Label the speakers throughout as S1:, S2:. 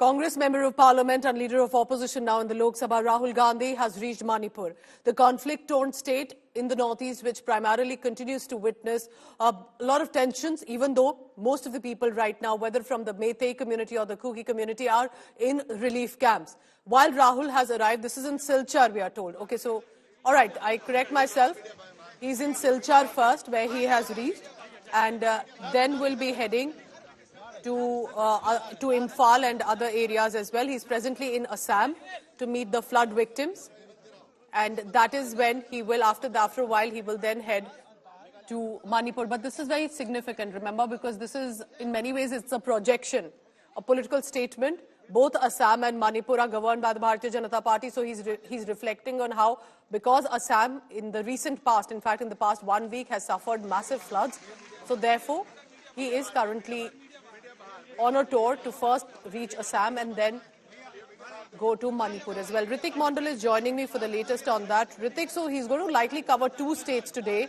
S1: Congress Member of Parliament and Leader of Opposition now in the Lok Sabha, Rahul Gandhi, has reached Manipur, the conflict-torn state in the northeast, which primarily continues to witness a lot of tensions, even though most of the people right now, whether from the Meitei community or the Kuki community, are in relief camps. While Rahul has arrived, this is in Silchar, we are told. Okay, so, all right, I correct myself. He's in Silchar first, where he has reached, and then will be heading to Imphal and other areas as well. He's presently in Assam to meet the flood victims, and that is when he will, after a while, he will then head to Manipur. But this is very significant, remember, because this is, in many ways, it's a projection, a political statement. Both Assam and Manipur are governed by the Bharatiya Janata Party, so he's reflecting on how, because Assam, in the recent past, in fact, in the past 1 week, has suffered massive floods, so therefore, he is currently on a tour to first reach Assam and then go to Manipur as well. Ritik Mondal is joining me for the latest on that. Ritik, so he's going to likely cover 2 states today.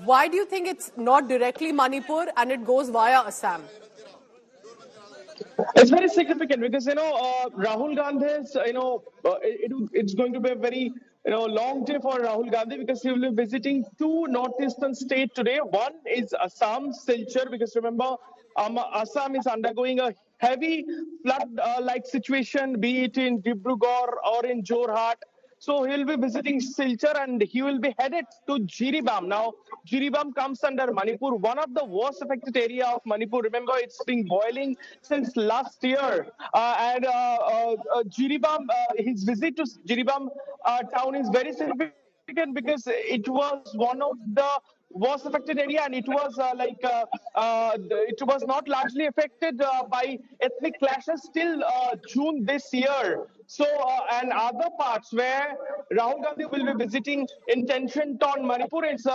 S1: Why do you think it's not directly Manipur and it goes via Assam?
S2: It's very significant because, Rahul Gandhi's, it's going to be a very, long day for Rahul Gandhi because he will be visiting 2 northeastern states today. One is Assam, Silchar, because remember, Assam is undergoing a heavy flood-like situation, be it in Dibrugarh or in Jorhat. So he will be visiting Silchar and he will be headed to Jiribam. Now, Jiribam comes under Manipur, one of the worst affected area of Manipur. Remember, it's been boiling since last year. Jiribam, his visit to Jiribam town is very significant because it was one of the worst affected area, and it was it was not largely affected by ethnic clashes till June this year. So, and other parts where Rahul Gandhi will be visiting in tension-torn Manipur, it's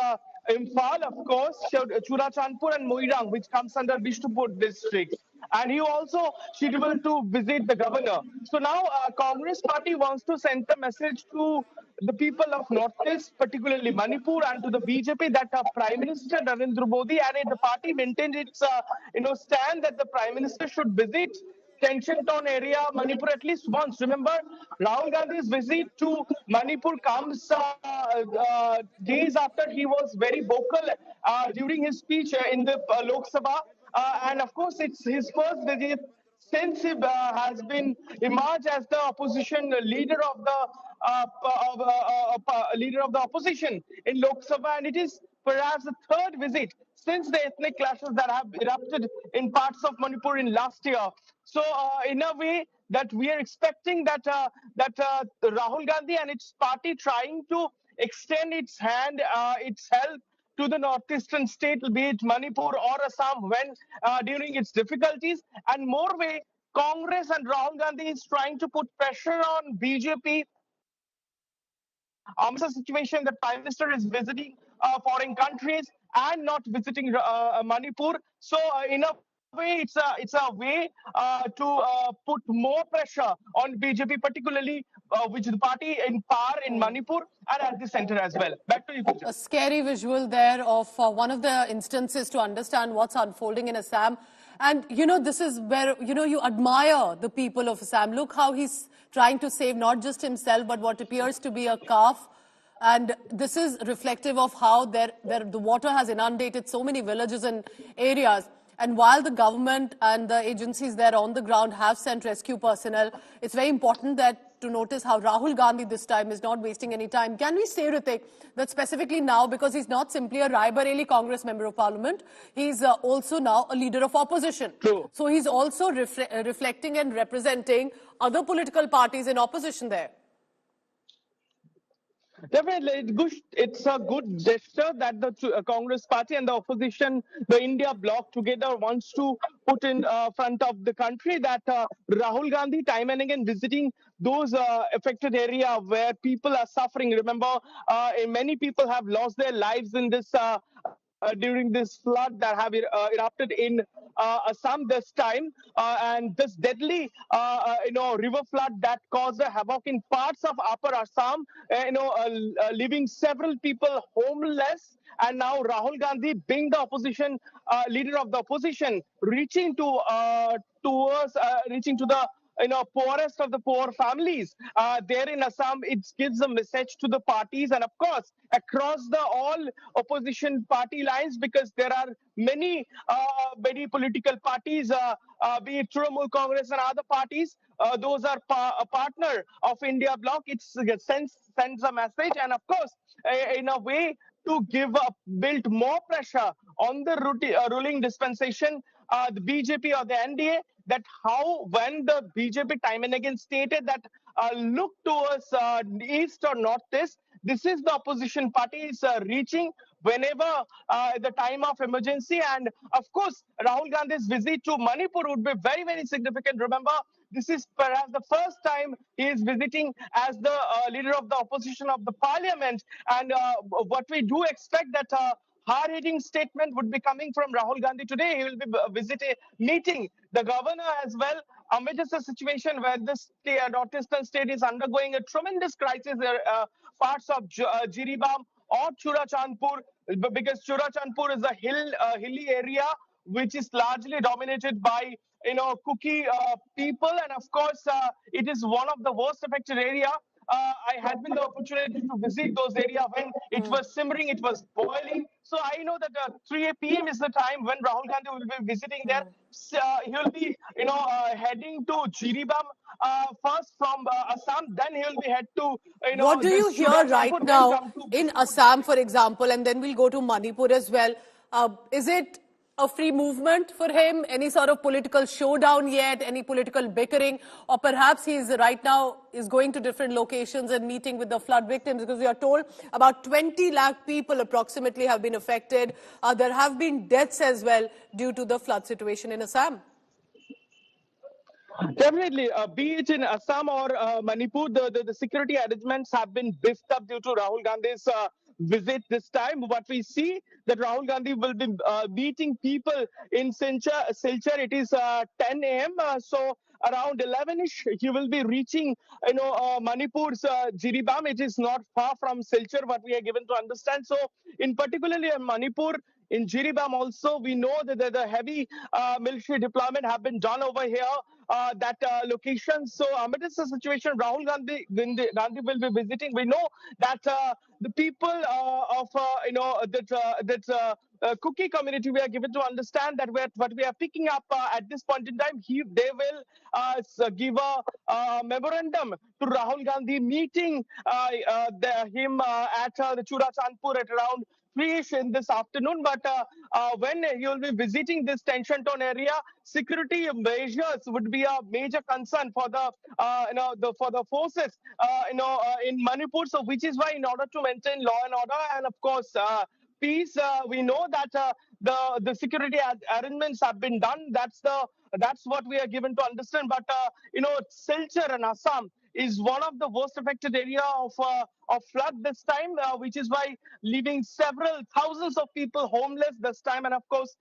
S2: Imphal, of course, Churachandpur and Moirang, which comes under Bishnupur district. And he also scheduled to visit the governor. So now Congress party wants to send a message to the people of Northeast, particularly Manipur, and to the BJP that Prime Minister Narendra Modi and the party maintained its stand that the Prime Minister should visit tension-torn area Manipur at least once. Remember, Rahul Gandhi's visit to Manipur comes days after he was very vocal during his speech in the Lok Sabha. And of course, it's his first visit since he has been emerged as the opposition leader of the leader of the opposition in Lok Sabha, and it is perhaps the 3rd visit since the ethnic clashes that have erupted in parts of Manipur in last year. So, in a way, that we are expecting that Rahul Gandhi and its party trying to extend its hand, its help to the northeastern state, be it Manipur or Assam, when during its difficulties, and more way, Congress and Rahul Gandhi is trying to put pressure on BJP. It's a situation that Prime Minister is visiting foreign countries and not visiting Manipur. So, in a way, it's a way to put more pressure on BJP, particularly which is the party in power in Manipur and at the center as well. Back to you, Pooja.
S1: A scary visual there of one of the instances to understand what's unfolding in Assam. And, this is where, you admire the people of Assam. Look how he's trying to save not just himself, but what appears to be a calf. And this is reflective of how the water has inundated so many villages and areas. And while the government and the agencies there on the ground have sent rescue personnel, it's very important to notice how Rahul Gandhi this time is not wasting any time. Can we say, Ritik, that specifically now, because he's not simply a Raebareli Congress Member of Parliament, he's also now a leader of opposition.
S2: True.
S1: So he's also reflecting and representing other political parties in opposition there.
S2: Definitely, it's a good gesture that the Congress party and the opposition, the India bloc together wants to put in front of the country that Rahul Gandhi time and again visiting those affected area where people are suffering. Remember, many people have lost their lives in this during this flood that have erupted in Assam this time, and this deadly, river flood that caused a havoc in parts of Upper Assam, leaving several people homeless. And now Rahul Gandhi, being the opposition leader of the opposition, reaching to the poorest of the poor families there in Assam. It gives a message to the parties and of course across the all opposition party lines, because there are many political parties, be it Trinamool Congress and other parties. Those are a partner of India bloc. It sends a message, and of course, in a way to build more pressure on the ruling dispensation, the BJP or the NDA, that how when the BJP time and again stated that look towards east or northeast, this is the opposition parties reaching whenever the time of emergency. And of course, Rahul Gandhi's visit to Manipur would be very, very significant. Remember, this is perhaps the first time he is visiting as the leader of the opposition of the parliament. And what we do expect that hard-hitting statement would be coming from Rahul Gandhi today. He will be meeting the governor as well amid a situation where this northeastern state is undergoing a tremendous crisis. Parts of Jiribam or Churachandpur, because Churachandpur is a hilly area which is largely dominated by Kuki people, and of course it is one of the worst affected area. I had been the opportunity to visit those areas when it was simmering, it was boiling. So I know that 3 p.m. is the time when Rahul Gandhi will be visiting there. He will be, heading to Jiribam first from Assam. Then he will be head to,
S1: What do you
S2: this
S1: hear right
S2: Churachandpur, then
S1: now
S2: come to
S1: in Assam, for example, and then we'll go to Manipur as well? Is it a free movement for him? Any sort of political showdown yet? Any political bickering? Or perhaps he's right now is going to different locations and meeting with the flood victims, because we are told about 20 lakh people approximately have been affected. There have been deaths as well due to the flood situation in Assam.
S2: Definitely, be it in Assam or Manipur, the security arrangements have been beefed up due to Rahul Gandhi's visit this time. What we see that Rahul Gandhi will be meeting people in Silchar. It is 10 a.m. So around 11ish, he will be reaching, Manipur's Jiribam. It is not far from Silchar, what we are given to understand. So, in particularly in Manipur, in Jiribam also, we know that the heavy military deployment have been done over here, that location. So amidst the situation, Rahul Gandhi will be visiting. We know that the people of, Kuki community, we are given to understand that what we are picking up at this point in time, they will give a memorandum to Rahul Gandhi, meeting him at the Churachandpur at around 3ish in this afternoon. But when you will be visiting this tension zone area, security measures would be a major concern for the for the forces in Manipur. So which is why, in order to maintain law and order and of course peace, we know that the security arrangements have been done. That's what we are given to understand. But Silchar and Assam is one of the worst affected area of flood this time, which is why leaving several thousands of people homeless this time. And of course,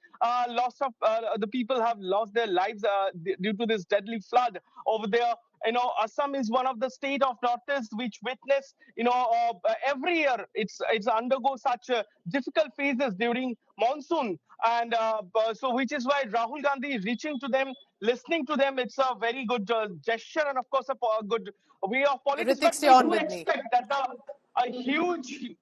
S2: lots of the people have lost their lives due to this deadly flood over there. Assam is one of the state of Northeast which witness, every year it's undergo such difficult phases during monsoon. And so which is why Rahul Gandhi is reaching to them, listening to them. It's a very good gesture and of course a good way of politics.
S1: Ritik,
S2: But
S1: stay
S2: we
S1: on
S2: do
S1: with me.
S2: expect that a huge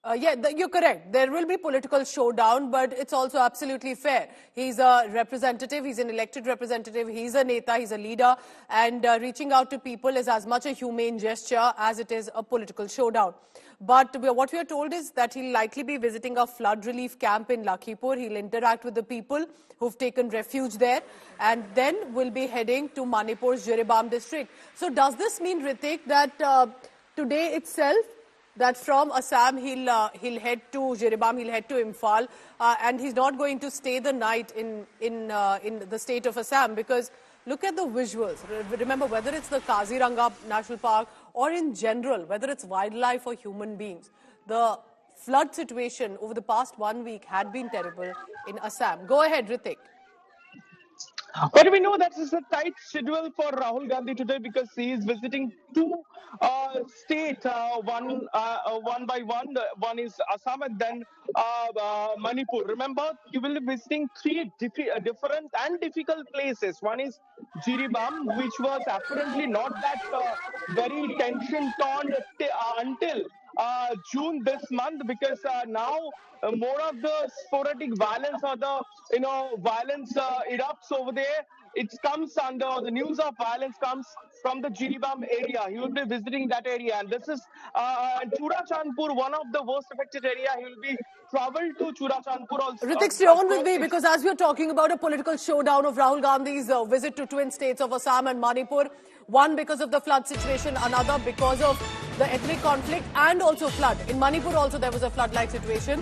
S1: You're correct. There will be political showdown, but it's also absolutely fair. He's a representative, he's an elected representative, he's a neta, he's a leader, and reaching out to people is as much a humane gesture as it is a political showdown. But what we are told is that he'll likely be visiting a flood relief camp in Lakhipur. He'll interact with the people who've taken refuge there, and then will be heading to Manipur's Jiribam district. So does this mean, Ritik, that today itself, that from Assam he'll head to Jiribam, he'll head to Imphal, and he's not going to stay the night in the state of Assam? Because look at the visuals. Remember, whether it's the Kaziranga National Park or in general, whether it's wildlife or human beings, the flood situation over the past 1 week had been terrible in Assam. Go ahead, Ritik.
S2: But we know that it's a tight schedule for Rahul Gandhi today because he is visiting two states, one by one. One is Assam and then Manipur. Remember, he will be visiting three different and difficult places. One is Jiribam, which was apparently not that very tension-torn until June this month, because now more of the sporadic violence or the violence erupts over there. It comes under the news of violence comes from the Jiribam area. He will be visiting that area, and this is Churachandpur, one of the worst affected area. He will be traveled to Churachandpur also.
S1: Ritik, stay on with me, because as we're talking about a political showdown of Rahul Gandhi's visit to twin states of Assam and Manipur, one because of the flood situation, another because of the ethnic conflict and also flood. In Manipur also there was a flood-like situation.